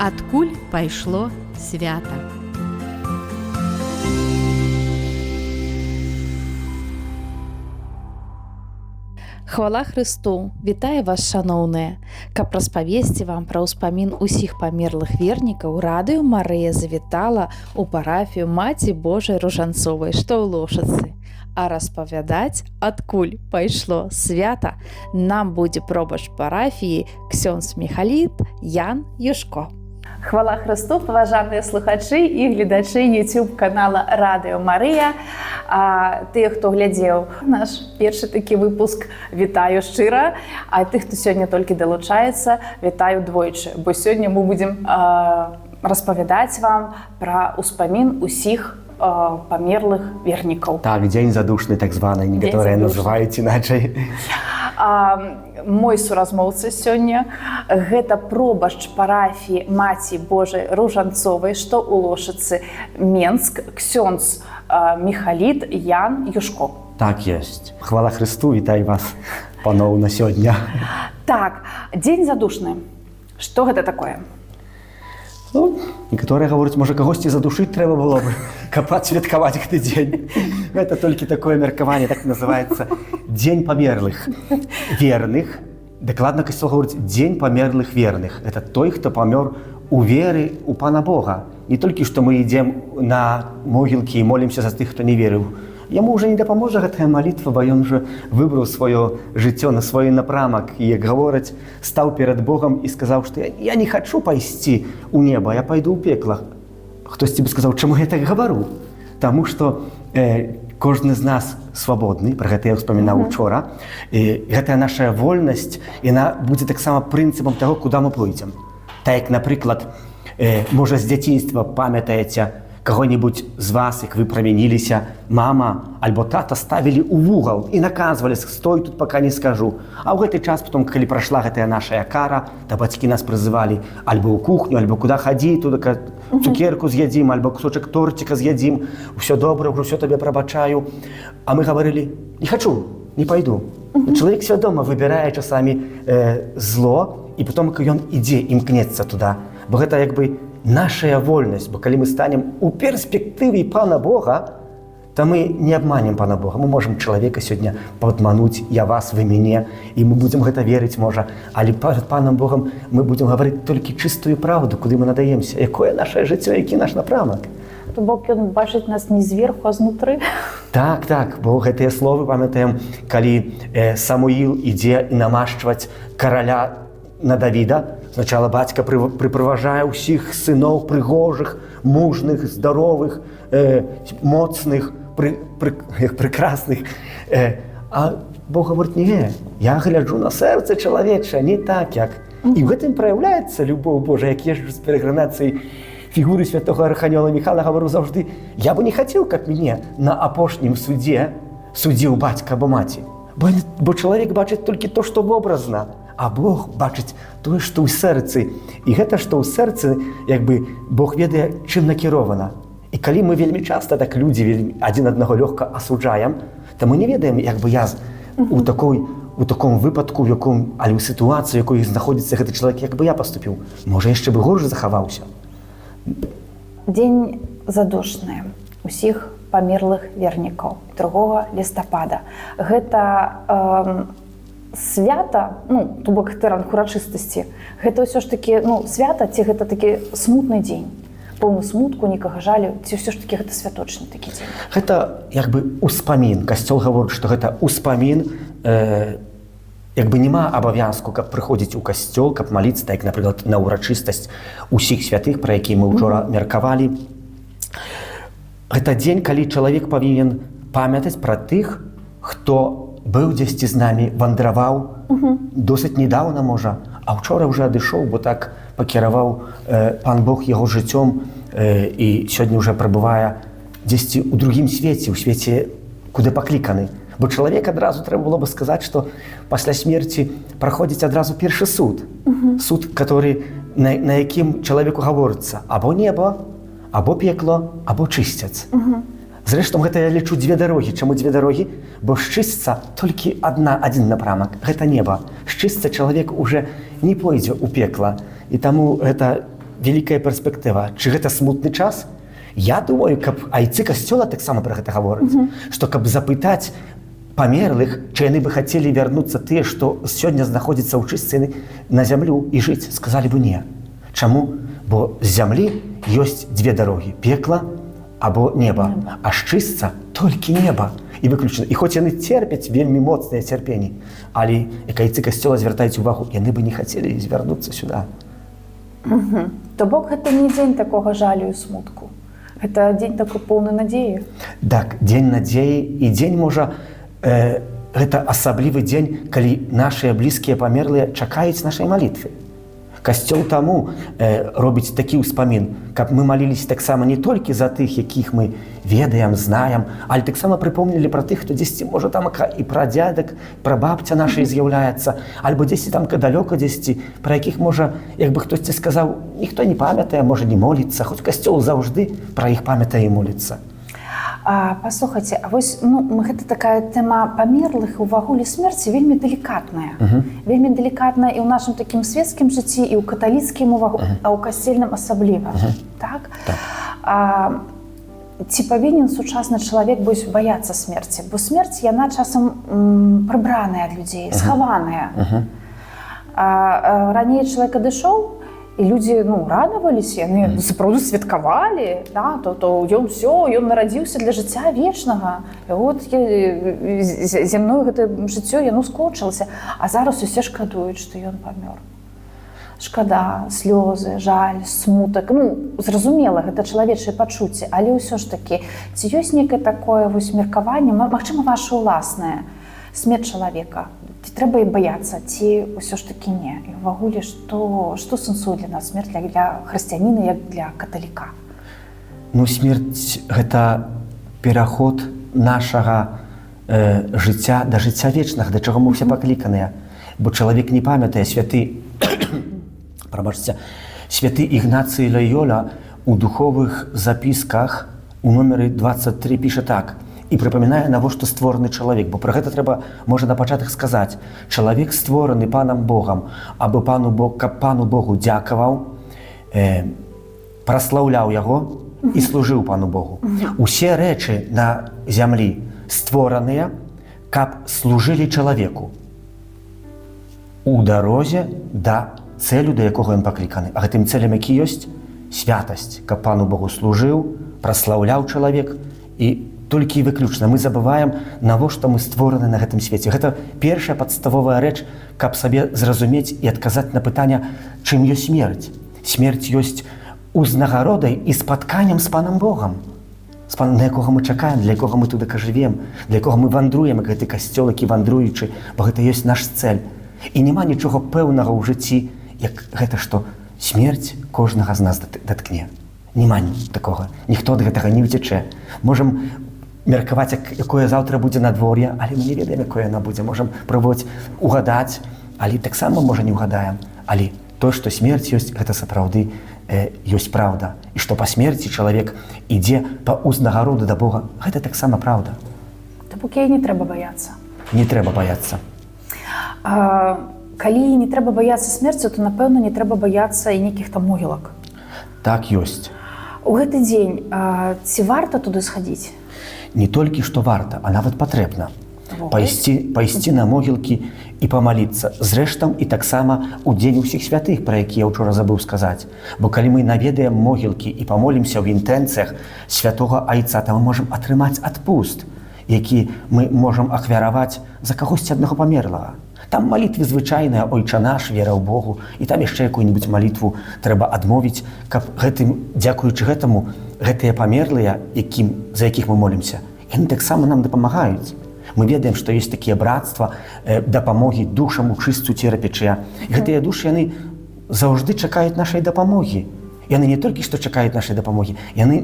Адкуль пайшло свята. Хвала Христу! Вітаю вас, шаноўныя! Каб распавесці вам пра ўспамін усіх памерлых вернікаў, радыё Марыя завітала ў парафію Маці Божай Ружанцовай, што ў Лошыцы. А распавядаць, адкуль пайшло свята, нам будзе пробач парафіі ксёндз міхаліт Ян Юшко. Хвала Христу, паважаныя слухачы і гледачы YouTube-канала Радыё Марыя. Тыя, хто глядзеў наш першы такі выпуск, вітаю шчыра. А тых, хто сёння толькі далучаецца, вітаю двойчы. Бо сёння мы будзем распавядаць вам пра ўспамін усіх памерлых вернікаў. Так, дзень задушны, так званы, некаторыя называюць іначай. Мой суразмоўца сёння гэта пробашч парафіі Маці Божай Ружанцовай, што ў Лошыцы, Менск, ксёндз міхаліт Ян Юшко. Так ёсць. Хвала Христу, вітаю вас паноў на сёння. Так, дзень задушны. Што гэта такое? Ну, некаторыя гавораць, можа, кагосьці задушыць трэба было бы, каб адсвяткаваць гэты дзень. Гэта толькі такое меркаванне, так называецца дзень памерлых верных. Дакладна касцёл гаворыць дзень памерлых верных. Это той, хто памёр у веры ў Пана Бога. Не толькі што мы ідзем на могілкі і молімся за тых, хто не верыў. Яму ўжо не дапаможа гэтая малітва, бо ён жа выбраў сваё жыццё на свой напрамак і, як гавораць, стаў перад Богам і сказаў, што я не хачу пайсці ў неба, я пайду ў пекла. Хтосьці бы сказаў, чаму я так гавару? Таму што кожны з нас свабодны, пра гэта я ўспамінаў учора, і гэтая наша вольнасць, яна будзе таксама прынцыпам таго, куды мы пойдзем. Так як, напрыклад, можа, з дзяцінства памятаеце, каго-нибудь з вас, як вы правініліся, мама альбо тата ставілі ў вугал і наказвалі, стой тут, пока не скажу. А ў гэты час, потом, калі прайшла гэтая наша кара, то бацькі нас прызывалі альбо ў кухню, альбо куды хадзі, туды цукерку з'ядзім, альбо кусочак тортика з'ядзім, усё добра, ўсё табе прабачаю. А мы гаварылі, не хачу, не пайду. Чалавек свядома выбірае часамі зло, і потом ён ідзе, імкнецца туды. Бо гэта як бы наша вольнасць, бо калі мы станем у перспектыве Пана Бога, то мы не абманем Пана Бога. Мы можам чалавека сёння падмануць, я вас, вы мяне, і мы будзем гэта верыць, можа. Але перад Панам Богам мы будзем гаварыць толькі чыстую праўду, куды мы надаемся. Якое наше жыццё, які наш напрамак. То Бог ён бачыць нас не зверху, а знутры. Так, бо гэтыя словы памятаем, калі Самуіл ідзе намашчваць караля на Давіда. Сначала бацька прыправажае ўсіх сыноў прыгожых, мужных, здаровых, моцных, прекрасных. А Бог гаворыць, не, я гляджу на сэрца чалавечае, не так, як. І ў гэтым праяўляецца любоў Божа, як я ж з перэгранацыяй фігуры святога арханёла Міхала гавару заўжды, я бы не хацеў, каб мяне на апошнім судзе судзіў бацька або маці. Бо чалавек бачыць толькі то, што вобразна, а Бог бачыць тое, што ў сэрцы. І гэта, што ў сэрцы, як бы, Бог ведае, чым накірована. І калі мы вельмі часта так людзі адзін аднаго лёгка асуджаем, то мы не ведаем, як бы я у таком выпадку, але ў сітуацыі, якой знаходзіцца гэты чалавек, як бы я паступіў. Можа, яшчэ бы горш захаваўся. Дзень задушны усіх памерлых вернікаў 2 лістапада. Гэта свята, то бок тэран урачыстасці, гэта ўсё ж такі свята, ці гэта такі смутны дзень, поўны смутку, нікага жалю, ці ўсё ж такі гэта святочны такі дзень? Гэта як бы успамін. Касцёл гаворыць, што гэта успамін, як бы няма абавязку, каб прыходзіць у касцёл, каб маліцца, так як, напрыклад, на ўрачыстасць усіх святых, пра якія мы ўчора меркавалі. Гэта дзень, калі чалавек павінен памятаць пра тых, хто быў дзесьці з намі, вандраваў, досыць недаўна, можа, а ўчора ўжо адышоў, бо так пакіраваў Пан Бог яго жыццём і сёння ўжо прабывае дзесьці ў другім свеце, у свеце, куды пакліканы. Бо чалавек адразу трэба было бы сказаць, што пасля смерці праходзіць адразу першы суд. Суд, на якім чалавеку гаворыцца або неба, або пекло, або чысцяц. Зрэшты, гэта я лічу дзве дарогі. Чаму дзве дарогі? Бо шчысца толькі адзін напрамак, гэта неба. Шчысца чалавек уже не пойдзе ў пекла. І таму гэта вялікая перспектыва. Чы гэта смутны час? Я думаю, каб айцы касцёла таксама пра гэта гавораць, што каб запытаць памерлых, чи яны бы хацелі вярнуцца тыя, што сёння знаходзяцца ў чыстцы на зямлю і жыць, сказалі бы не. Чаму? Бо з зямлі ёсць две дарогі: пекла або неба, а з чыстца толькі неба і выключна. І хоць яны церпяць вельмі моцныя цярпенні, але як айцы касцёла звяртаюць увагу, яны бы не хацелі звярнуцца сюда. То бок гэта не дзень такога жалю і смутку. Гэта дзень такой поўны надзеі. Так, дзень надзеі і дзень можа гэта асаблівы дзень, калі нашыя блізкія памерлыя чакаюць нашай малітвы. Касцёл таму робіць такі ўспамін, каб мы маліліся таксама не толькі за тых, якіх мы ведаем, знаем, але таксама прыпомнілі пра тых, хто дзесьці, можа, там і прадзядак, прабабця нашай з'яўляецца, альбо дзесьці там далёка дзесьці, пра якіх, можа, як бы хтосьці сказаў, ніхто не памятае, можа, не моліцца, хоць касцёл заўжды пра іх памятае і моліцца. Паслухайце, а вось гэта такая тэма памерлых, увагуле смерці вельмі делікатная. Вельмі делікатная і ў нашым такім свецкім жыцці, і ў каталіцкім увагу, а ў касцельным асабліва. Так? Ці павінен сучасны чалавек баяцца смерці? Бо смерць, яна часам прыбраная ад людзей, схаваная. Раней чалавек адышоў, і людзі радаваліся, яны сапраўды святкавалі, то ён нарадзіўся для жыцця вечнага. І от зямное гэта жыццё, яно скончылася, а зараз усе шкадуюць, што ён памёр. Шкада, слёзы, жаль, смутак. Зразумела, гэта чалавечыя пачуцці, але ўсё ж такі, ці ёсць некае такое меркаванне, магчыма, ваше ўласнае, смерць чалавека? Ці трэба і баяцца, ці ўсё ж такі не? І ўвагуле, што сэнсуе для нас смерць для хрысціяніна, як для каталіка? Смерць – гэта пераход нашага жыцця да жыцця вечнага, да чаго мы ўсе пакліканыя. Бо чалавек не памятае. Святы Ігнацый Лайола у духовых запісках у номеры 23 піша так: і прыпамінае, навошта створаны чалавек, бо пра гэта трэба, можа, на пачатак сказаць. Чалавек створаны панам Богам, або каб пану Богу дзякаваў, праслаўляў яго і служыў пану Богу. Усе рэчы на зямлі створаныя, каб служылі чалавеку у дарозе да цэлю, да якога ён пакліканы. А гэтым цэлем які ёсць? Святасць, каб пану Богу служыў, праслаўляў чалавек. І толькі і выключна мы забываем, навошта мы створаны на гэтым свеце. Гэта першая падставовая рэч, каб сабе зразумець і адказаць на пытанне, чым ёсць смерць. Смерць ёсць узнагародай і спатканнем з панам Богам, на якога мы чакаем, для якога мы туды жывем, для якога мы вандруем, як гэты касцёл, які вандруючы, бо гэта ёсць наш цэль. І няма нічога пэўнага ў жыцці, як гэта, што смерць кожнага з нас даткне. Няма такога. Ніхто ад гэтага не ўцячэ. Можам меркаваць, якое заўтра будзе надвор'е, але мы не ведаем, якое яно будзе. Можам пробаваць угадаць, але таксама, можа, не угадаем. Але то, што смерць ёсць, гэта сапраўды ёсць праўда. І што па смерці чалавек ідзе па ўзнагароду да Бога, гэта таксама праўда. То бок яе не трэба баяцца. Не трэба баяцца. Калі не трэба баяцца смерці, то, напэўна, не трэба баяцца і нейкіх там могілак. Так ёсць. У гэты дзень ці варта туды схадзіць? Не толькі што варта, а нават патрэбна. Пайсці на могілкі і памаліцца. Зрэштам, і таксама у дзень усіх святых, пра які я ўчора забыў сказаць. Бо калі мы наведаем могілкі і памолімся ў інтэнцыях святога айца, то мы можам атрымаць адпуст, які мы можам ахвяраваць за кагосьці аднаго памерлага. Там малітвы звычайныя, ойча наш, вера ў Богу, і там яшчэ якую-нибудь малітву трэба адмовіць, каб дзякуючы гэтаму, гэтыя памерлыя, за якіх мы молімся, яны таксама нам дапамагаюць. Мы ведаем, што ёсць такія брацтва дапамогі душам у чысту церапечыя. І гэтыя душы, яны заўжды чакаюць нашай дапамогі. Яны не толькі што чакаюць нашай дапамогі, яны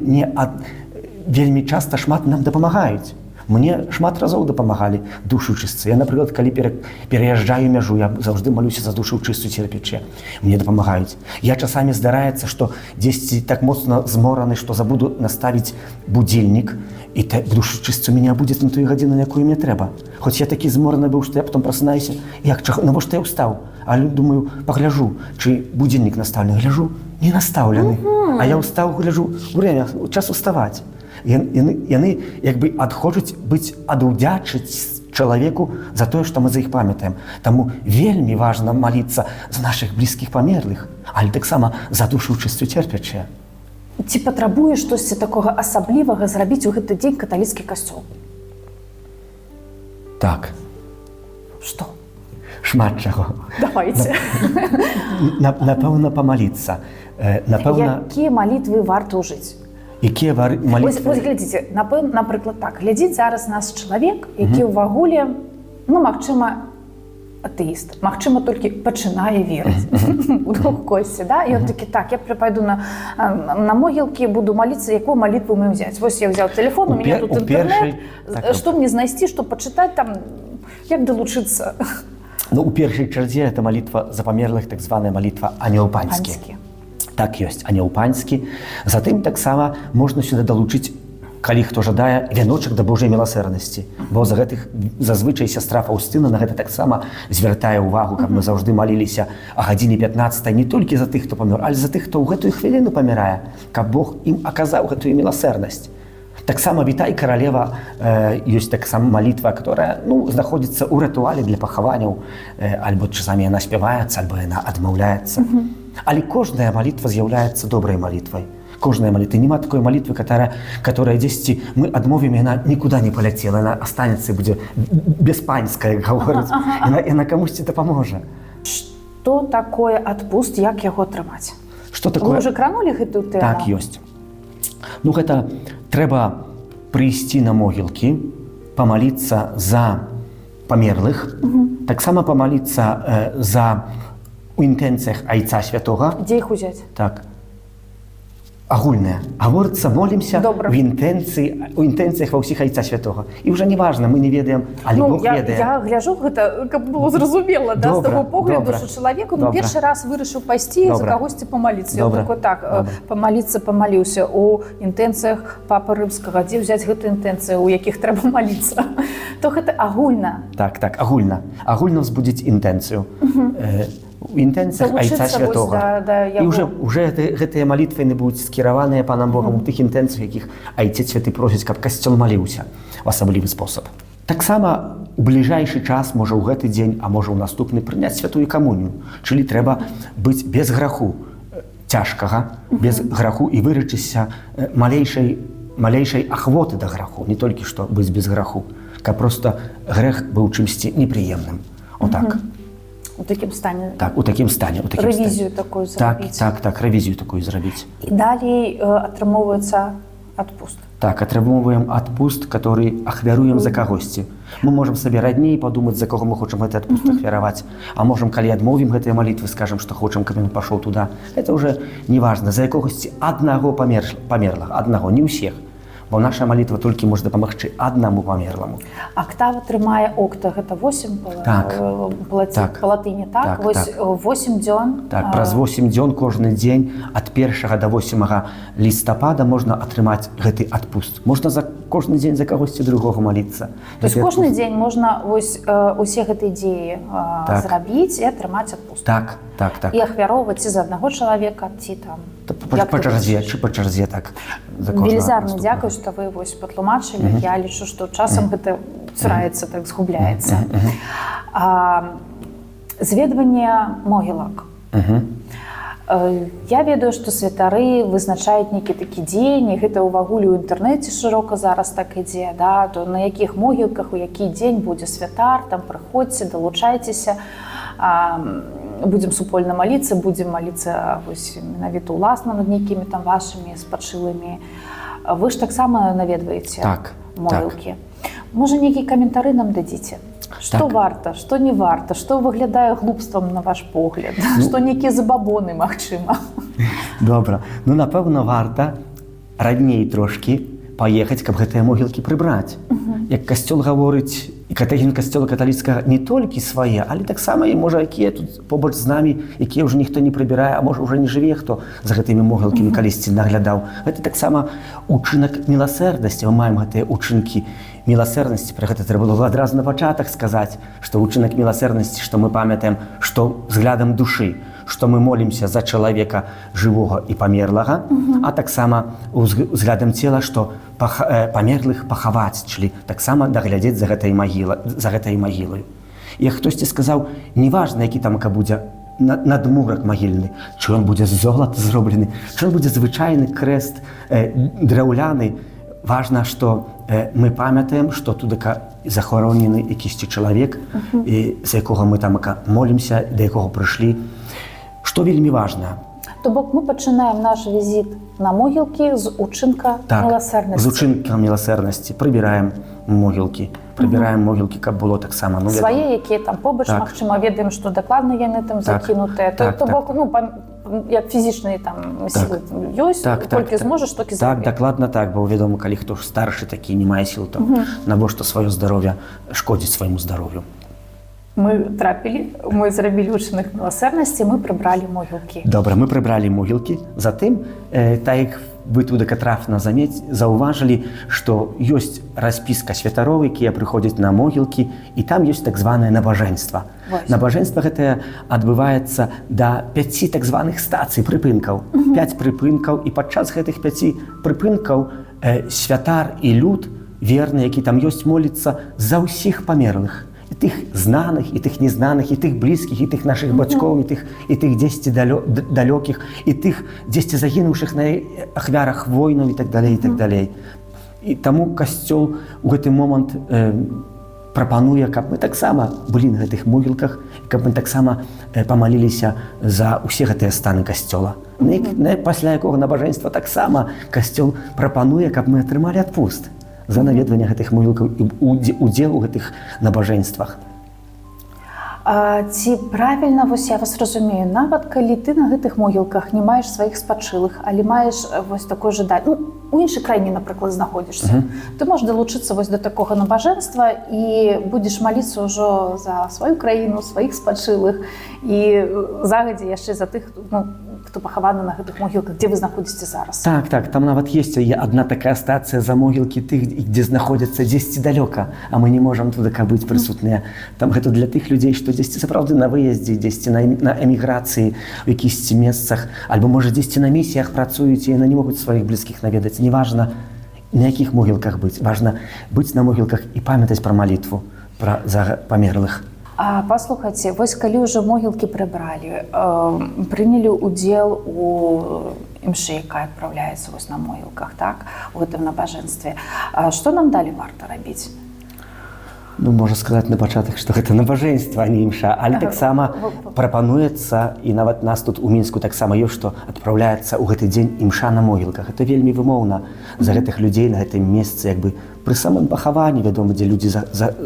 вельмі часта шмат нам дапамагаюць. Мне шмат разоў дапамагалі душы ў чыстцы. Я, напрыклад, калі пераязджаю мяжу, я заўжды малюся за душу ў чыстую церапечыя. Мне дапамагаюць. Я часамі здараецца, што дзесьці так моцна змораны, што забуду наставіць будильнік, і душу чыстую мяне будзе на тую гадзіну, на якую мне трэба. Хоць я такі змораны быў, што я потом прасынаюся, навошта я ўстаў? Але думаю, пагляжу, чы будильнік наставлены. Гляжу, не настаўлены. А я ўстаў, гляджу, время, час уставаць. Яны як бы адхочуць быць адудзячыць чалавеку за тое, што мы за іх памятаем. Таму вельмі важна маліцца за нашых блізкіх памерлых, але таксама за душучасцю церпячыя. Ці патрабуе штосьці такога асаблівага зрабіць у гэты дзень каталіцкі касцёл? Так, Што? шмат чаго. Давайте. Напэўна, памаліцца. Напэўна, Якія малітвы варта ўжыць? якія Вось малітвы... глядзіце, напрыклад так, глядзіць зараз нас чалавек, які ўвагуле, магчыма, атэіст, магчыма, толькі пачынае верыць у дух косці, да? І он такі, так, я пайду на могілкі, буду маліцца, якую малітву мне ўзяць. Вось я ўзяў телефон, у меня тут інтэрнет, што мне знайсці, што пачытаць там, як далучыцца? Ну, у першай чарзе это малітва за памерлых, так званая малітва анёл панскі. Так ёсць, анёл панскі. Затым таксама можна сюда далучыць, калі хто жадае, вяночак да Божай міласэрнасці. Бо за гэтых зазвычай сястра Фаўстына на гэта таксама звяртае ўвагу, каб мы заўжды маліліся а гадзіне 15 не толькі за тых, хто памёр, але за тых, хто ў гэтую хвіліну памірае, каб Бог ім аказаў гэтую міласэрнасць. Таксама «Вітай, каралева» ёсць таксама малітва, которая знаходзіцца ў рытуале для пахаванняў, альбо часамі яна спяваецца, альбо яна адмаўляецца. Але кожная малітва з'яўляецца добрай малітвай. Кожная молитва. Нема такой молитвы, которая дзесьці мы адмовім, яна никуда не полетела, она останется и будет беспанская, как говорят. Яна камусьці дапаможа. Что такое отпуст, як яго атрымаць? Что такое? Вы уже кранули гэтую тэму? Так, ёсць. Ну, гэта трэба прыйсці на могілкі, памаліцца за памерлых, таксама памаліцца за у інтэнцыях Айца Святога. Дзе іх узяць? Так. Агульная. Гаворыцца, молімся у інтэнцыях ва ўсіх Айца Святога. І ўжо не важна, мы не ведаем, але Бог ведае. Я гляжу, гэта, каб было зразумела, да, з таго погляду, што чалавек першы раз вырашыў пайсці за кагосьці памаліцца. Я такой, так, памаліцца, памаліўся у інтэнцыях Папы Рымскага. Дзе ўзяць гэту інтэнцыю, у якіх трэба маліцца? То гэта агульна. Так, агульна. Агульна ўзбудзіць інтэнцыю. У інтэнцыях Айца Святога. І ўжо гэтыя малітвы не будуць скіраваныя панам Богам у тых інтэнцыях, якіх Айцец Святы просіць, каб касцёл маліўся в асаблівы спосаб. Таксама у бліжэйшы час, можа ў гэты дзень, а можа ў наступны, прыняць святую камунію. Чылі трэба быць без граху цяжкага, без граху і вырачыся малейшай ахвоты да граху, не толькі што быць без граху, каб проста грэх быў чымсьці непрыемным. Отак. У такім стане? Так, у такім стане. Рэвізію такую зрабіць? Так, рэвізію такую зрабіць. І далей атрымоўваецца адпуст? Так, атрымоўваем адпуст, который ахвяруем за кагосьці. Мы можам сабе радней падумаць, за кого мы хочам гэты адпуст ахвяраваць, а можам, калі адмовім гэтыя малітвы, скажам, што хочам, каб ён пашоў туда. Это ўжо не важна, за якогосьці аднаго памерлага, аднаго, не ўсіх. Бо наша малітва толькі можа дапамагчы аднаму памерламу. Актава трымае окта, гэта 8 па латыні, так? Вось 8 дзён? Так, праз 8 дзён кожны дзень ад 1 до 8 лістапада можна атрымаць гэты адпуст. Можна за кожны дзень за кагосьці другога маліцца. То есть кожны дзень можна усе гэтыя дзеі зрабіць і атрымаць адпуст? Так. І ахвяроўваць ці за аднаго чалавека, ці там... Па чарзе, так. Велізарна дзякую, што вы патлумачылі. Я лічу, што часам гэта цураецца, так згубляецца. Зведванне могілак. Я ведаю, што святары вызначаюць нейкі такі дзень, і гэта ўвагуле ў інтэрнэце шырока зараз так ідзе, то на якіх могілках, у які дзень будзе святар, там прыходзьце, далучайцеся, будзем супольна маліцца, будзем маліцца менавіта ўласна над нейкімі там вашымі спачылымі. Вы ж таксама наведваеце могілкі. Можа, нейкія каментары нам дадзіце? Што варта, што не варта, што выглядае глупствам на ваш погляд, што нейкія забабоны, магчыма? Добра. Ну, напэўна, варта радней трошкі паехаць, каб гэтыя могілкі прыбраць. Як касцёл гаворыць, і катэгін касцёла каталіцкага не толькі свае, але таксама і, можа, якія тут побач з намі, якія ўжо ніхто не прыбірае, а можа, ўжо не жыве, хто за гэтымі могілкамі калісьці наглядаў. Гэта таксама учынак міласэрнасці. Мы маем гэтыя учынкі міласэрнасці. Пра гэта трэба было адразу на пачатак сказаць, што учынак міласэрнасці, што мы памятаем, што взглядам душы, што мы молімся за чалавека жывога і памерлага, а таксама узглядам цела, што памерлых пахаваць, чылі таксама даглядзець за гэтай магілаю. І як хтосьці сказаў, неважна, які там будзе надмурак магільны, чи ён будзе з золата зроблены, чи ён будзе звычайны крэст драўляны. Важна, што мы памятаем, што тудака захоронены якісьці чалавек, за якога мы там молімся, да якога прыйшлі. Што вельмі важна. То бок мы пачынаем наш візіт на могілкі з учынка міласэрнасці. З учынка міласэрнасці. Прыбіраем могілкі. Прыбіраем могілкі, каб было таксама. Свае, якія там побач, магчыма, ведаем, што дакладна яны там закінутыя. То бок, як фізічныя там сілы ёсць, колькі зможаш, толькі зробі. Так, дакладна так, бо вядома, калі хто ж старшы такі, не мае сіл, то навошта сваё здароўе шкодзіць свайму здароўю. Мы трапілі, мы зрабілі учынак міласэрнасці, мы прыбралі могілкі. Добра, мы прыбралі могілкі. Затым, так як вы тудака трафна заўважылі, што ёсць распіска святароў, якія прыходзяць на могілкі, і там ёсць так званае набажэнства. Набажэнства гэтае адбываецца да 5 так званых стацый прыпынкаў. 5 прыпынкаў, і падчас гэтых 5 прыпынкаў святар і люд верны, які там ёсць, моліцца за ўсіх памерлых. І тых знаных, і тых незнаных, і тых блізкіх, і тых нашых бацькоў, і тых дзесьці далёкіх, і тых дзесьці загінуўшых на ахвярах войнаў і так далей, і так далей. І таму касцёл у гэты момант прапануе, каб мы таксама былі на гэтых могілках, каб мы таксама памаліліся за ўсе гэтыя станы касцёла. Пасля якога набажэнства таксама касцёл прапануе, каб мы атрымалі адпуст за наведванне гэтых могілкаў і удзел у гэтых набажэнствах. Ці правільна, вось я вас разумею, нават калі ты на гэтых могілках не маеш сваіх спачылых, але маеш вось такое жаданне, у іншай краіне, напрыклад, знаходзішся, ты можаш далучыцца вось да такога набажэнства і будзеш маліцца ўжо за сваю краіну, сваіх спачылых і загадзя яшчэ за тых, хто пахаваны на гэтых могілках, дзе вы знаходзіце зараз. Так, там нават ёсць адна такая стацыя за могілкі тых, дзе знаходзяцца дзесьці далёка, а мы не можам тудака быць прысутныя. Там гэта для тых людзей, што дзесьці сапраўды на выездзе, дзесьці на эміграцыі, у якісьці месцах, альбо, можа, дзесьці на місіях працуюць і яны не могуць сваіх блізкіх наведаць. Неважна, на якіх могілках быць. Важна быць на могілках і памятаць пра малітву за памерлых. Паслухайце, вось калі ўжо могілкі прыбралі, прынялі ўдзел у імшы, якая адпраўляецца вось на могілках, так, у гэтым набажэнстве. Што нам далі варта рабіць? Можна сказаць на пачатак, што гэта набажэнства, а не імша, але таксама прапануецца, і нават нас тут у Мінску таксама ёсць, што адпраўляецца ў гэты дзень імша на могілках. Гэта вельмі вымоўна за гэтых людзей на гэтым месцы, як бы пры самым пахаванні, вядома, дзе людзі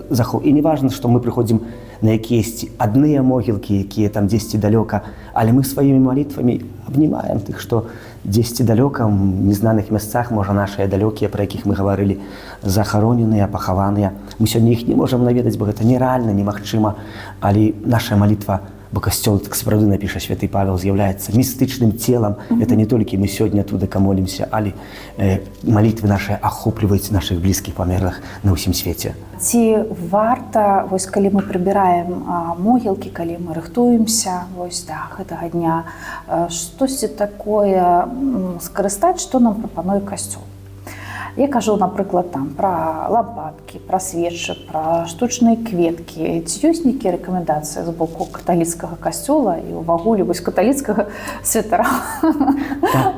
захоў. І не важна, што мы прыходзім на якіясьці адныя могілкі, якія там дзесьці далёка, але мы сваімі малітвамі абнімаем тых, што дзесьці далёка, у незнаных месцах, можа, нашыя далёкія, пра якіх мы гаварылі, захароненыя, пахаваныя. Мы сёння іх не можам наведаць, бо гэта нерэальна, немагчыма, але наша малітва, бо касцёл, так сапраўды напіша святы Павел, з'яўляецца містычным целам. Это не толькі мы сёння тудака молімся, але малітвы нашыя ахопліваюць нашых блізкіх памерлых на ўсім свеце. Ці варта, вось калі мы прыбіраем могілкі, калі мы рыхтуемся вось да гэтага дня, штосьці такое скарыстаць, што нам прапануе касцёл? Я кажу, напрыклад, там пра лампадкі, пра свечы, пра штучныя кветкі. Ці ёсць нейкія рэкамендацыі з боку каталіцкага касцёла і ўвагуле вось каталіцкага святара?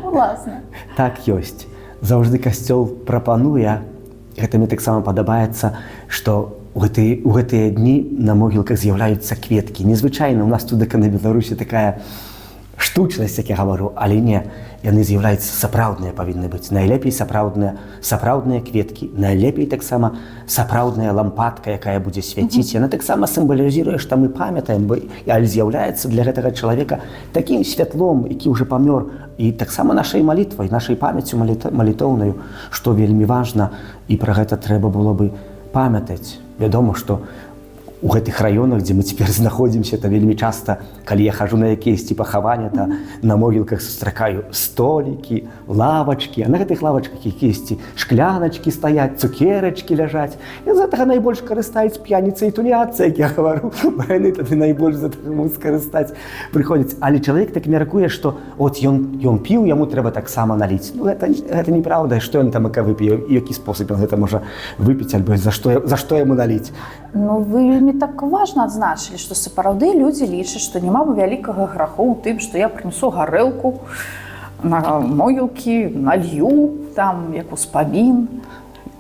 Уласна. Так ёсць. Заўжды касцёл прапануе, гэта мне таксама падабаецца, што у гэтыя дні на могілках з'яўляюцца кветкі. Незвычайна, у нас тудака на Беларусі такая штучнасць, як я гавару, але не, яны з'яўляюцца сапраўдныя павінны быць. Найлепей сапраўдныя кветкі, найлепей таксама сапраўдная лампадка, якая будзе свяціць. Яна таксама сімвалізуе, што мы памятаем, але з'яўляецца для гэтага чалавека такім святлом, які ўжо памёр, і таксама нашай малітвай, нашай памяццю малітоўнаю, што вельмі важна, і пра гэта трэба было бы памятаць. Вядома, што у гэтых раёнах, дзе мы цяпер знаходзімся, то вельмі часта, калі я хожу на якіясьці пахавання, то на могілках сустракаю столікі, лавачкі, а на гэтых лавачках якіясьці шкляначкі стаяць, цукерачкі ляжаць. І з гэтага найбольш карыстаюць п'яніцы і туняцца, як я гавару, бо яны тады найбольш за гэта могуць скарыстаць прыходзяць. Але чалавек так мяркуе, што от ён піў, яму трэба таксама наліць. Ну, гэта неправда, што ён там вып'е, і які спосаб ён гэта можа выпіць, альбо за што яму наліць. Ну, вы вельмі так важна адзначылі, што сапраўды людзі лічаць, што няма вялікага граху ў тым, што я прынесу гарэлку на могілкі, налью, там, як успамін.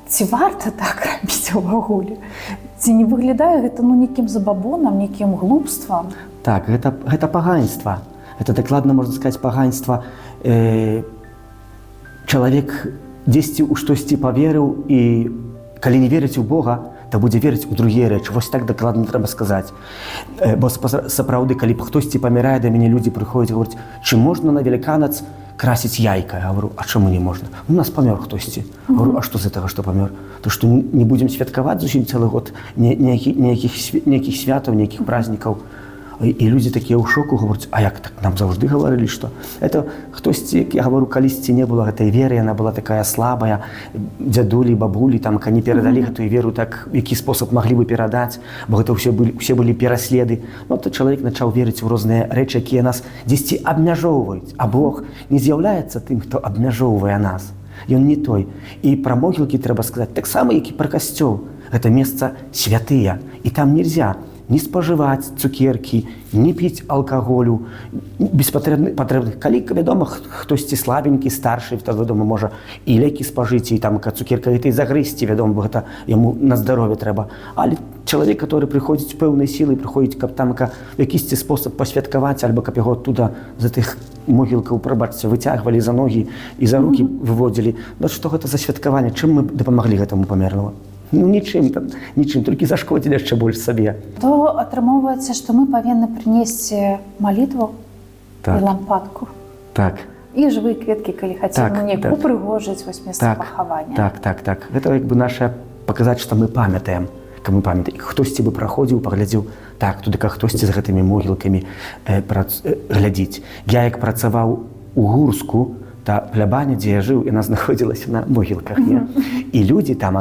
Ці варта так рабіць увогуле? Ці не выглядае гэта нейкім забабонам, нейкім глупствам? Так, гэта паганства. Гэта дакладна, можна сказаць, паганства. Чалавек дзесьці ў штосьці паверыў, і калі не верыць у Бога, то будзе верыць у другія рэчы. Вось так дакладна трэба сказаць. Бо сапраўды, калі хтосьці памірае, да мяне людзі прыходзяць, гавораць, ці можна на Веліканац красіць яйка? Я говорю, а чаму не можна? У нас памёр хтосьці. Говорю, а што з гэтага, што памёр? То што не будзем святкаваць зусім цэлы год ніякіх святаў, ніякіх празднікаў. І людзі такія ў шоку, гавораць, а як так? Нам заўжды гаварылі, што это хтосьці, як я гавару, калісьці не было гэтай веры, яна была такая слабая, дзядулі, бабулі, там, калі перадалі гэтую веру, так, які спосаб маглі бы перадаць, бо гэта ўсе былі пераследы. Ну, то чалавек пачаў верыць у розныя рэчы, якія нас дзесьці абмяжоўваюць, а Бог не з'яўляецца тым, хто абмяжоўвае нас. Ён не той. І пра могілкі трэба сказаць таксама, як і пра касцёл. Гэта месца святыя, і там нельзя не спажываць цукеркі, не піць алкаголю, без патрэбных. Калі, вядома, хтосьці слабенькі, старшы, то, вядома, можа і лекі спажыць, і там цукерка гэтай загрызці, вядома, бо гэта яму на здарове трэба. Але чалавек, который прыходзіць пэўнай сілай, прыходзіць, каб там якісьці спосаб пасвяткаваць, альбо каб яго оттуда з гэтых могілкаў, прабачце, выцягвалі за ногі і за рукі выводзілі. Ну, што гэта за святкаванне? Чым мы дапамаглі гэтаму памерлому? Ну, нічым, толькі зашкодзілі яшчэ больш сабе. То атрымоўваецца, што мы павінны прынесці малітву і лампадку. Так. І жывыя кветкі, калі хацім неяк упрыгожыць вось месца пахавання. Так. Гэта як бы наша паказаць, што мы памятаем. Каб мы памятаем. І хтосьці бы праходзіў, паглядзеў, так, туды хтосьці з гэтымі могілкамі глядзіць. Я як працаваў у Гурску, та плябаня, дзе я жыў, яна знаходзілася на могілках. І людзі там,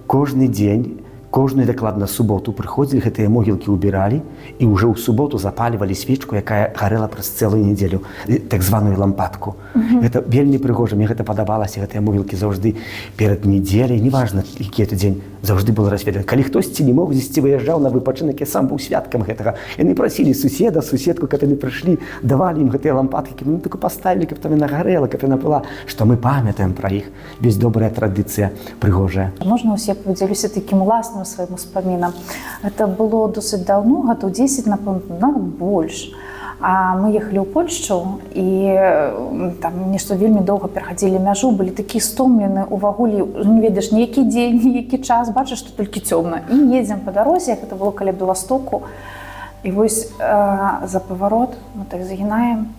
кожны дзень, кожную дакладна суботу прыходзілі, гэтыя могілкі ўбіралі і ўжо ў суботу запальвалі свечку, якая гарэла праз цэлую нядзелю, так званую лампадку. Гэта вельмі прыгожа, мне гэта падабалася, гэтыя могілкі заўжды перад нядзеляй, неважна, які это дзень, заўжды было расведана. Калі хтосьці не мог дзесьці выязджаў на выпачынак, я сам быў свядкам гэтага. Яны прасілі суседа, суседку, каб яны прыйшлі, давалі ім гэтыя лампадкі, мы так паставілі, каб там яна гарэла, каб яна была, што мы памятаем пра іх. Весь добрая традыцыя, прыгожая. Можна ўсе падзялюся такім уласным сваім успамінам. Это было досыць даўно, гадоў 10, напэўна, больш. А мы ехалі ў Польшчу, і там нешта вельмі доўга перахадзілі мяжу, былі такія стомлены, увогуле не ведаеш ніякі дзень, ніякі час, бачыш, што толькі цёмна. І едзем па дарозе, гэта было каля Беластоку. І вось за паварот мы так загінаем,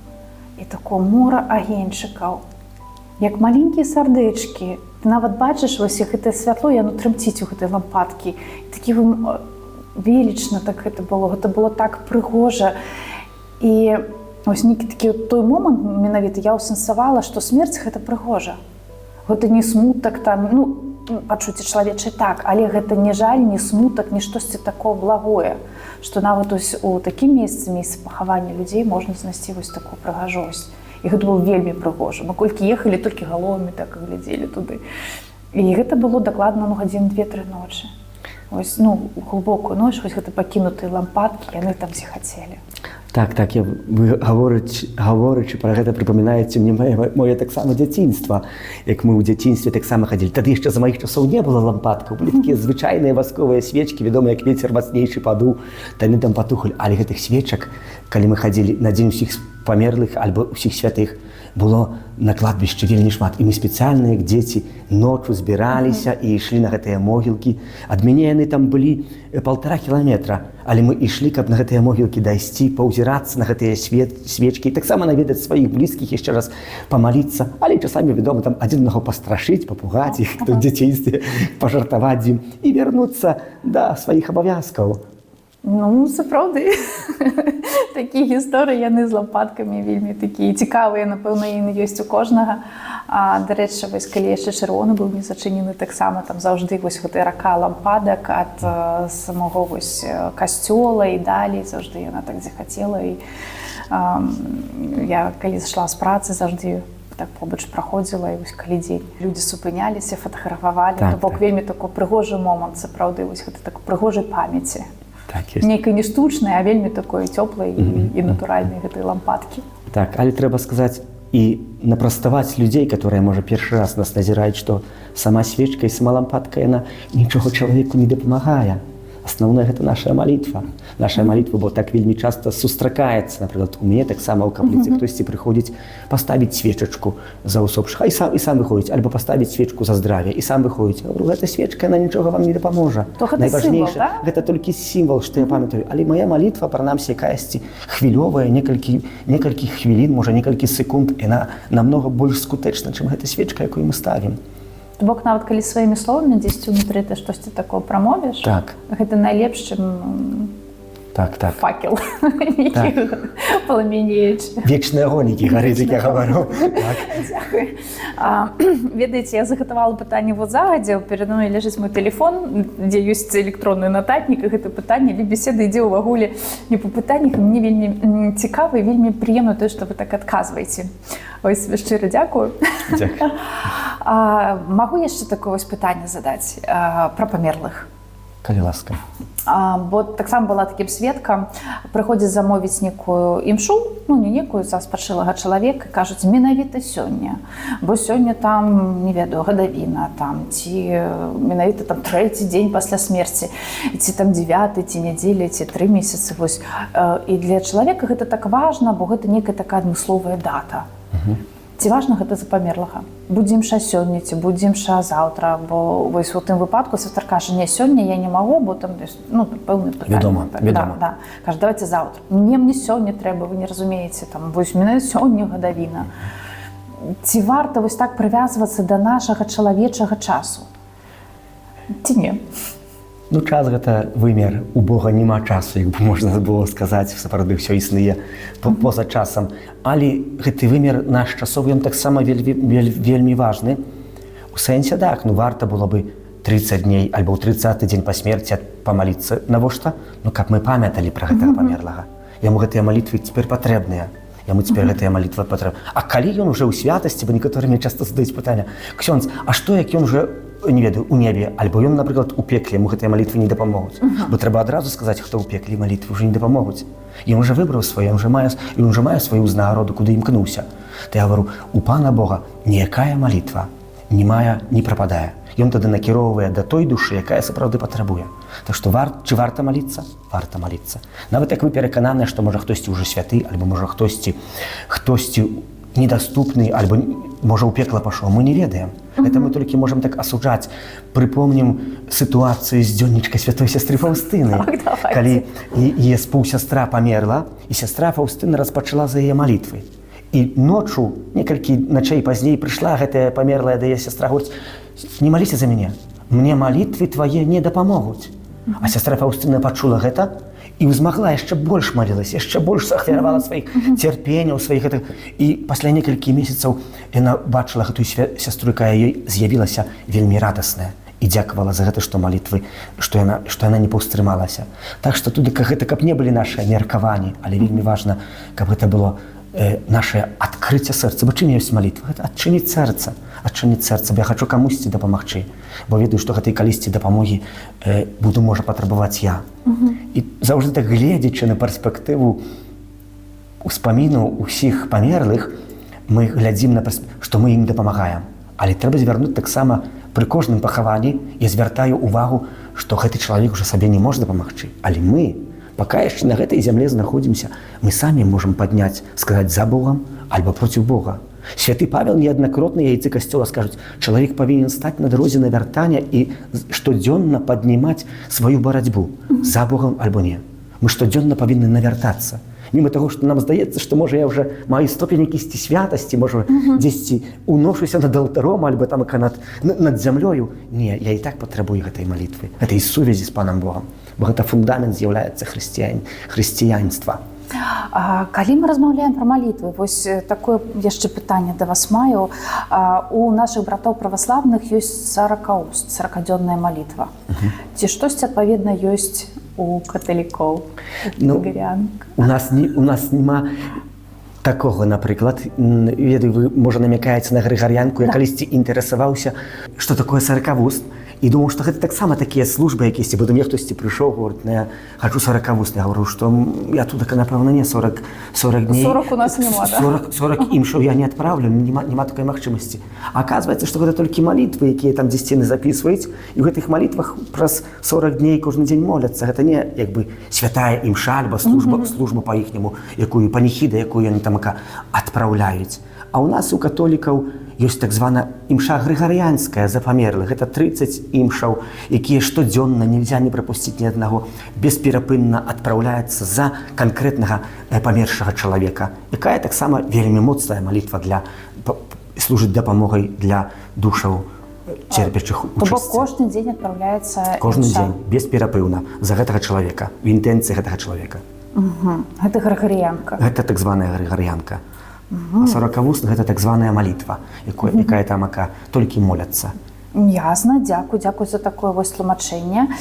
і такое мора агеньчыкаў, як маленькія сардэчкі. Ты нават бачыш, вось як гэтае святло, яно трымціць у гэтай лампадкі. І такі велічна так гэта было так прыгожа. І ось нейкі такі той момант менавіта я ўсэнсавала, што смерць гэта прыгожа. Гэта не смутак там, ну, пачуцці чалавечай так, але гэта не жаль, не смутак, не штосьці такое благое, што нават ось у такім месцы пахавання людзей можна знайсці вось такую прыгажосць. І гэта было вельмі прыгожа. Мы колькі ехалі, толькі галовамі так і глядзелі туды. І гэта было дакладна гадзін 2-3 ночы. Ось, ну, глыбокую ноч, вось гэта пакінутыя лампадкі, яны там зіхацелі. Так, вы гаворачы пра гэта прыпамінаеце мне моё таксама дзяцінства. Як мы ў дзяцінстве таксама хадзілі. Тады яшчэ за маіх часоў не было лампадкаў, былі такія звычайныя васковыя свечкі, вядома, як вецер мацнейшы падуў, яны там патухалі. Але гэтых свечак, калі мы хадзілі на дзень усіх памерлых альбо ўсіх святых, было на кладбішчы вельмі шмат. І мы спецыяльна, як дзеці, ночу збіраліся і ішлі на гэтыя могілкі. Ад мяне яны там былі 1,5 кіламетра, але мы ішлі, каб на гэтыя могілкі дайсці, паўзірацца на гэтыя свечкі і таксама наведаць сваіх блізкіх, яшчэ раз памаліцца. Але часамі, вядома, там адзін аднаго пастрашыць, папугаць іх, хто ў дзяцінстве, пажартаваць з ім і вярнуцца да сваіх абавязкаў. Ну, сапраўды. Такі гісторыі, яны з лампадкамі вельмі такія цікавыя, напэўна, яны ёсць у кожнага. Дарэчы, вось, калі яшчэ чырвоны быў не зачынены, таксама там заўжды вось гэта рака лампадак ад самого вось касцёла і далей, заўжды яна так захацела. І я, калі зайшла з працы, заўжды так побач праходзіла, і вось калі дзень людзі супыняліся, фатаграфавалі, то бок вельмі такой прыгожы момант, сапраўды, вось гэта так прыгожай памяці. Так, есть. Нейкай не штучнай, а вельмі такой цёплай і натуральнай гэтай лампадкі. Так, але трэба сказаць і напраставаць людзей, которые, можа, першы раз нас назіраюць, што сама свечка і сама лампадка, яна нічога чалавеку не дапамагае. Асноўная гэта наша малітва. Наша малітва, бо так вельмі часта сустракаецца. Напрыклад, у мяне таксама ў капліцы хтосьці прыходзіць паставіць свечачку за усопшых, і сам выходзіць, альбо паставіць свечку за здраве, і сам выходзіць. Я говорю, гэта свечка, яна нічога вам не дапаможа. Найважнейшае, да? Гэта толькі сімвал, што я памятаю. Але мая малітва, прынамсі, якаясьці хвілёвая, некалькі хвілін, можа, некалькі секунд, яна намнога больш скутэчна, чым гэта свечка, якую мы ставім. То бок, нават калі сваімі словамі дзесьці ўнутры ты штосьці такое прамовіш, так. Гэта найлепш, чым факел, які пламянеючы. Вечны агонь, які гарыць, як я гавару. Дзякуй. Ведаеце, я загатавала пытанне вот загадзя, перад мной ляжыць мой тэлефон, дзе ёсць электронны нататнік, і гэта пытанне, или беседа ідзе ўвагуле не па пытаннях, мне вельмі цікава і вельмі прыемна тое, што вы так адказваеце. Ось, шчыра дзякую. Дзякуй. Магу яшчэ такое пытанне задаць пра памерлых? Калі ласка. Бо таксама была такім сведкам, прыходзіць замовіць некую імшу, ну не некую, за спачылага чалавека, кажуць, менавіта сёння, бо сёння там, не ведаю, гадавіна, там, ці менавіта там 3-й дзень пасля смерці, ці там 9-й, ці нядзеля, ці 3 месяцы, вось. І для чалавека гэта так важна, бо гэта некая такая адмысловая дата. Ці важна гэта за памерлага? Будзе імша сёння, ці будзе імша заўтра, бо вось у тым выпадку святар кажа, не, сёння я не магу, бо там, ну, пэўны пытанне. Вядома. Да. Кажа, давайте заўтра. Мне сёння трэба, вы не разумееце, там, вось менавіта сёння гадавіна. Ці варта вось так прывязвацца да нашага чалавечага часу? Ці не? Ну, час гэта вымер, у Бога няма часу, як бы можна было сказаць, сапраўды ўсё існуе поза часам. Але гэты вымер наш часовы, ён таксама вельмі важны. У сэнсе, так, ну, варта было бы 30 дней, альбо ў 30-й дзень па смерці памаліцца. Навошта? Ну, каб мы памяталі пра гэтага памерлага. Яму гэтыя малітвы цяпер патрэбныя. Яму цяпер гэтыя малітвы патрэбныя. А калі ён ужо ў святасці, бо некаторыя мне часта задаюць пытанне, ксёндз, а што, як ён уже, не ведаю, у небе, альбо ён, напрыклад, у пекле, яму гэтыя малітвы не дапамогуць. Бо трэба адразу сказаць, хто ў пекле, малітвы ўжо не дапамогуць. Ён уже выбраў свае, ён уже мае сваю ўзнагароду, куды імкнуўся. То я гавару, у Пана Бога ніякая малітва не прападае. Ён тады накіроўвае да той душы, якая сапраўды патрабуе. Так што ці варта маліцца? Варта маліцца. Нават як вы перакананыя, што можа хтосьці ўжо святы, альбо можа хтосьці недаступны, альбо можа ў пекла пашоў, мы не ведаем. Гэта мы толькі можам так асуджаць. Прыпомнім сітуацыю з дзённічкай святой сястры Фаўстыны. Калі яе споўсястра памерла, і сястра Фаўстына распачала за яе малітвы. І ноччу, некалькі начэй пазней прыйшла гэтая памерлая да яе сястра, говорыць, не маліся за мяне, мне малітвы твае не дапамогуць. А сястра Фаўстына пачула гэта і ўзмагла, яшчэ больш малілася, яшчэ больш ахвяравала сваіх цярпенняў, сваіх гэтых. І пасля некалькі месяцаў яна бачыла гэтую сястру, якая ёй з'явілася вельмі радасная. І дзякавала за гэта, што малітвы, што яна не паўстрымалася. Так што туды гэта каб не былі нашыя меркаванні, але вельмі важна, каб гэта было наше адкрыцце сэрца. Бо чым ёсць малітва? Гэта адчыніць сэрца. Бо я хачу камусьці дапамагчы. Бо ведаю, што гэтай калісьці дапамогі буду, можа, патрабаваць я. І заўжды так гледзячы на перспектыву успаміну ўсіх памерлых, мы глядзім на што мы ім дапамагаем. Але трэба звярнуць таксама пры кожным пахаванні, я звяртаю увагу, што гэты чалавек ужо сабе не можа дапамагчы. Але мы, пака яшчэ на гэтай зямле знаходзімся, мы самі можам падняць, сказаць за Богам альбо проціў Бога. Святы Павел неаднакротна яйцы касцёла скажуць, чалавек павінен стаць на дарозе на вяртання і штодзённа паднімаць сваю барацьбу за Богам альбо не. Мы штодзённа павінны навяртацца. Міма таго, што нам здаецца, што можа я ўжо маю ступень якісьці святасці, можа дзесьці уношуся над алтаром альбо там над зямлёю. Не, я і так патрабую гэтай малітвы, гэтай сувязі з Панам Богам. бо гэта фундамент з'яўляецца хрысціянства. Калі мы размаўляем пра малітвы, вось такое яшчэ пытанне да вас маю. У нашых братоў праваслаўных ёсць 40-дзённая малітва. Ці штосьці адпаведна ёсць у каталікоў? У нас няма такога, напрыклад, ведаю, вы, можа, намякаеце на грыгар'янку, я калісьці інтарэсаваўся, што такое 40 вуст, і думаў, што гэта таксама такія службы якісьці, бо да мне хтосьці прыйшоў, говорыць, я хачу 40 вуст, я говорю, што я тут, напэўна, не 40 дней. 40 у нас няма, да? 40 імшаў я не адпраўлю, няма такой магчымасці. Аказваецца, што гэта толькі малітвы, якія там дзесьціны запісваюць, і ў гэтых малітвах праз 40 дней кожны дзень моляцца. Гэта не, як бы, святая імша, альбо служба па-іхняму, якую паніхіда, якую яны там адпраўляюць. А ў нас, у католікаў, ёсць так звана імша грыгар'янская за памерлых. Гэта 30 імшаў, якія штодзённа, нельзя не прапусціць ні аднаго, бесперапынна адпраўляецца за канкрэтнага памершага чалавека, якая таксама вельмі моцная малітва для служыць дапамогай для душаў церпячых учасці. То бок кожны дзень адпраўляецца кожны дзень, бесперапынна, за гэтага чалавека, у інтэнцыі гэтага чалавека. Гэта грыгар'янка. Гэта так званая грыгар'янка. А 40 вуст гэта так званая малітва, якая там толькі моляцца. Ясна, дзякуй за такое вось тлумачэнне.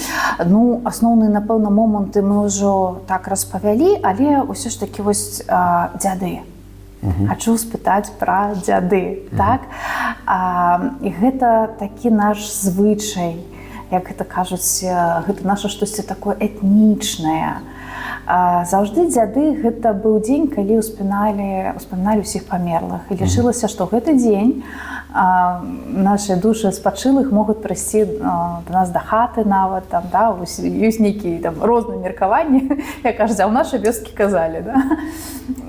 Ну, асноўныя, напэўна, моманты мы ўжо так распавялі, але ўсё ж такі вось дзяды. Хачу спытаць пра дзяды, так? І гэта такі наш звычай, як гэта кажуць, гэта наша штосьці такое этнічнае. Заўжды дзяды гэта быў дзень, калі ўспаміналі ўсіх памерлых. І лічылася, што гэты дзень нашы душы спачылых могуць прыйсці да нас да хаты нават, там, да, ёсць нейкія розныя меркаванні, як кажуць, а ў нашай вёскі казалі, да?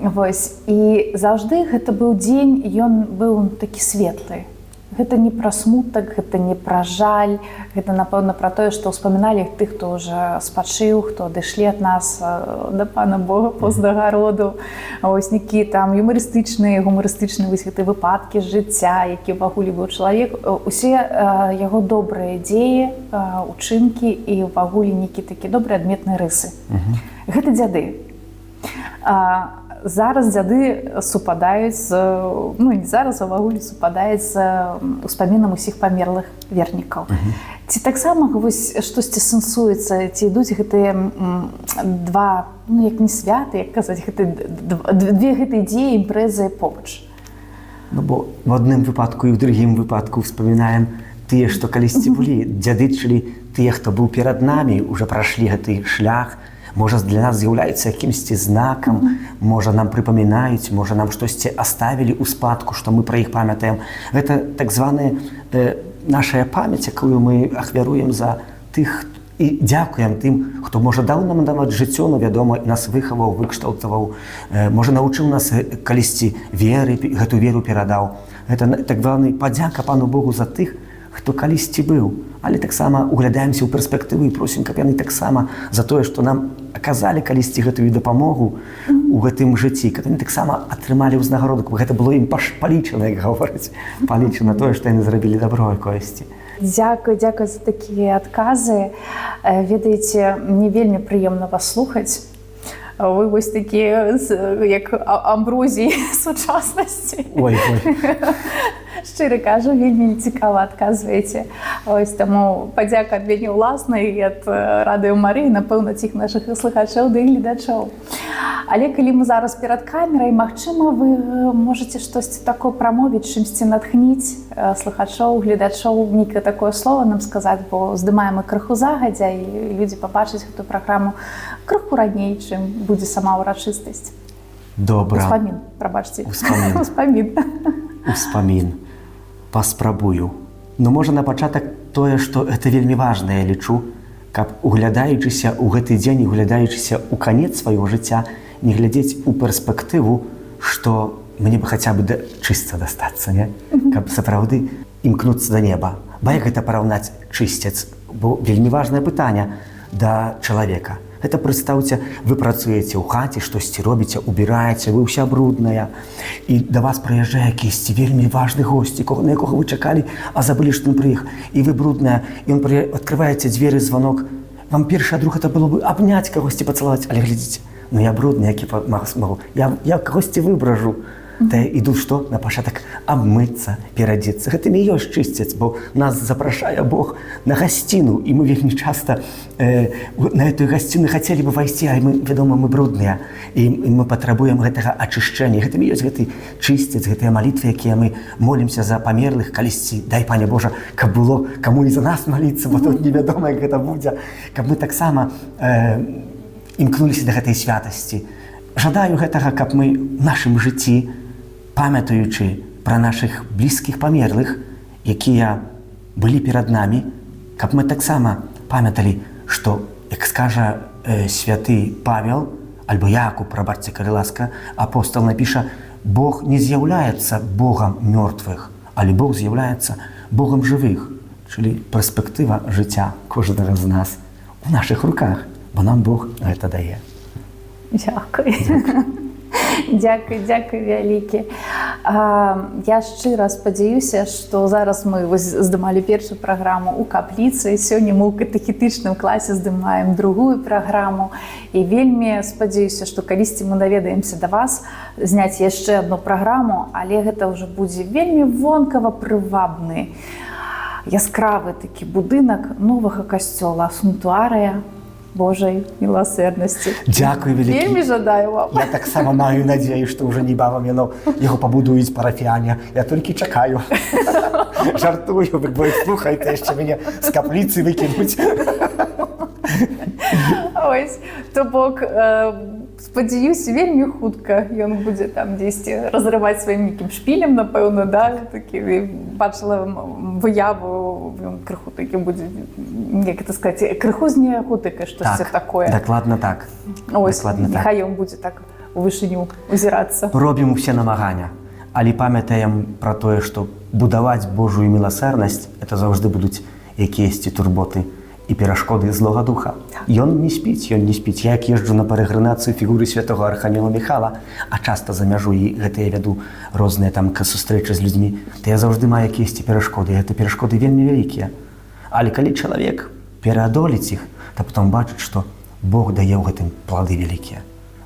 Вось. І заўжды гэта быў дзень, ён быў такі светлы. Гэта не пра смутак, гэта не пра жаль, гэта, напэўна, пра тое, што ўспаміналі тых, хто ўжо спачыў, хто адышлі ад нас да Пана Бога познага роду. Вось нейкія там гумарыстычныя высветы, выпадкі жыцця, які ўвагуле быў чалавек. Усе яго добрыя дзеі, учынкі і ўвагуле нейкія такія добрыя адметныя рысы. Гэта дзяды. Зараз дзяды супадаюць, ну не зараз, а ўвагуле супадаюць з успамінам усіх памерлых вернікаў. Ці таксама вось штосьці сэнсуецца, ці ідуць гэтыя два, ну як не святы, як казаць, две гэтыя дзеі, імпрэзы побач? Ну бо в адным выпадку і ў другім выпадку ўспамінаем тыя, што калісьці былі, дзядычылі тыя, хто быў перад намі, уже прайшлі гэты шлях, можа, для нас з'яўляецца якімсьці знакам, можа, нам прыпамінаюць, можа, нам штосьці аставілі ў спадку, што мы пра іх памятаем. Гэта так званая наша памяць, якую мы ахвяруем за тых і дзякуем тым, хто, можа, даў нам даваць жыццё, но, вядома, нас выхаваў, выкшталтаваў, можа, навучыў нас калісьці веры, гэту веру перадаў. Гэта так званы падзяка Пану Богу за тых, хто калісьці быў. Але таксама углядаемся ў перспектывы і просім, каб яны таксама за тое, што нам аказалі калісьці гэтую дапамогу у гэтым жыцці, каб яны таксама атрымалі ўзнагароду, каб гэта было ім палічана, як гавораць, палічана тое, што яны зрабілі дабро якосьці. Дзякуй за такія адказы. Ведаеце, мне вельмі прыемна вас слухаць. Вы вось такія, як амброзіі сучаснасці. Ой. Шчыра кажу, вельмі цікава адказваеце. Ось таму падзяка ад мяне ўласнай і ад Радыё Марыі, напэўна, ціх нашых слухачоў ды гледачоў. Але калі мы зараз перад камерай, магчыма, вы можаце штосьці такое прамовіць, чымсьці натхніць слухачоў, гледачоў, нейкае такое слова нам сказаць, бо здымаем мы крыху загадзя, і людзі пабачаць гэтую праграму крыху раней, чым будзе сама ўрачыстасць. Добра. Успамін, прабачце. Успамін. Паспрабую. Ну, можа, на пачатак тое, што гэта вельмі важна, я лічу, каб, углядаючыся ў гэты дзень, углядаючыся ў канец свайго жыцця, не глядзець у перспектыву, што мне бы хаця бы чыста дастацца, не? Каб сапраўды імкнуцца да неба. Бо як гэта параўнаць чысцец? Бо вельмі важнае пытанне да чалавека. Гэта, прадстаўце, вы працуеце ў хаце, штосьці робіце, убіраеце, вы ўся брудная, і да вас прыязджае якісьці вельмі важны госць, на якога вы чакалі, а забылі, што ён прыехаў. І вы брудная, і ён адкрываеце дзверы, званок, вам першы адрух это было бы абняць кагосьці, пацалаваць, але глядзіце, ну я брудны, які магу, я кагосьці выбражу. Та іду што? На пачатак абмыцца, перадзецца. Гэтым і ёсць чысцяць, бо нас запрашае Бог на гасціну, і мы вельмі часта на гэтую гасціну хацелі бы вайсці, а мы, вядома, мы брудныя, і мы патрабуем гэтага ачышчэння. Гэтым і ёсць гэты чысцяць, гэтыя малітвы, якія мы молімся за памерлых, калісьці, дай, Пане Божа, каб было каму і за нас маліцца, бо тут невядома, як гэта будзе, каб мы таксама імкнуліся да гэтай святасці. Жадаю гэтага, каб мы ў нашым жыцці, памятаючы пра нашых блізкіх памерлых, якія былі перад намі, каб мы таксама памяталі, што, як скажа святы Павел, альбо Якуб, прабачце, калі ласка, апостол напіша, Бог не з'яўляецца Богам мёртвых, але Бог з'яўляецца Богам жывых, чылі перспектыва жыцця кожнага з нас у нашых руках, бо нам Бог гэта дае. Дякую. Дзякуй вялікі. Я шчыра спадзяюся, што зараз мы здымалі першую праграму ў капліцы, сёння мы ў катэхетычным класе здымаем другую праграму, і вельмі спадзяюся, што калісьці мы даведаемся да вас зняць яшчэ адну праграму, але гэта ўжо будзе вельмі вонкава прывабны, яскравы такі будынак новага касцёла, санктуарыя Божай міласэрнасці. Дзякуй вялікі. Вельмі жадаю вам. Я таксама маю надзею, што ўжо небавам яго пабудуюць парафіяне. Я толькі чакаю. Жартую, бо слухайце, яшчэ мяне з капліцы выкінуць. Ось, то бок, спадзяюся, вельмі хутка ён будзе там дзесьці разрываць сваім нейкім шпілем, напэўна, да, такі, бачыла выяву, ён крыху такі будзе, як это сказаць, крыху з неаготыкай, штосьці такое. Дакладна так. Ось, няхай ён будзе так у вышыню узірацца. Робім усе намагання, але памятаем пра тое, што будаваць Божую міласэрнасць – это заўжды будуць якіясьці турботы і перашкоды злога духа. Ён не спіць. Я як езджу на перагрынацыю фігуры святого Архангела Міхала, а часта за мяжу і гэта я вяду розныя там сустрэчы з людзьмі, то я заўжды маю якіясьці перашкоды. Гэта перашкоды вельмі вялікія. Але калі чалавек пераадоліць іх, то потом бачыць, што Бог дае ў гэтым плады вялікія.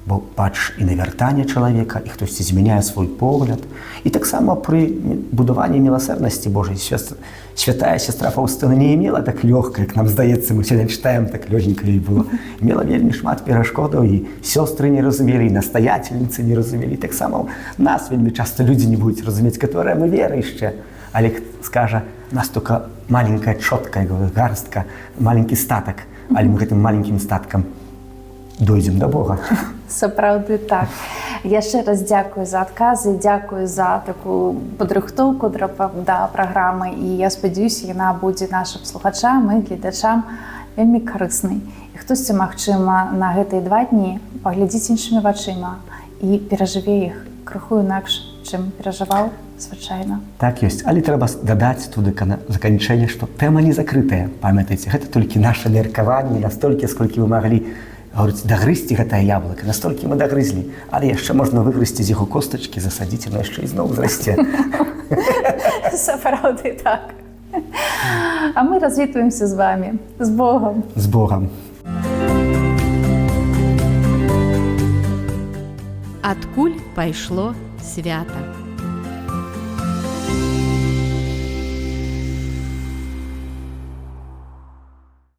Бо бачыш і навяртанне чалавека, і хтосьці змяняе свой погляд. І таксама пры будаванні міласэрнасці Божай святая сестра Фаўстына не мела так лёгка, як нам здаецца, мы сёння чытаем, так лёгенька ёй было. Мела вельмі шмат перашкодаў, і сёстры не разумелі, і настаятельніцы не разумелі. Таксама нас вельмі часта людзі не будуць разумець, которые мы веруючыя. Але скажа, нас только маленькая чотка, гарстка, маленькі статак, але мы гэтым маленькім статкам дойдзем до Бога. Сапраўды так. Яшчэ раз дзякую за адказы, дзякую за такую падрыхтоўку да праграмы, і я спадзяюся, яна будзе нашым слухачам і гледачам вельмі карыснай. І хтосьці, магчыма, на гэтыя 2 дні паглядзіць іншымі вачыма і перажыве іх крыху інакш, чым перажываў звычайна. Так ёсць, але трэба дадаць туды заканчэнне, што тэма не закрытая. Памятайце, гэта толькі наша меркаванне, настолькі, сколькі вы маглі дагрызці гэтае яблыка, настолькі мы дагрызлі, але яшчэ можна выгрызці з яго костачкі, засадзіць, но яшчэ і зноў зрасце. Сапраўды так. А мы развітваемся з вами. З Богом. З Богом. Адкуль пайшло свята.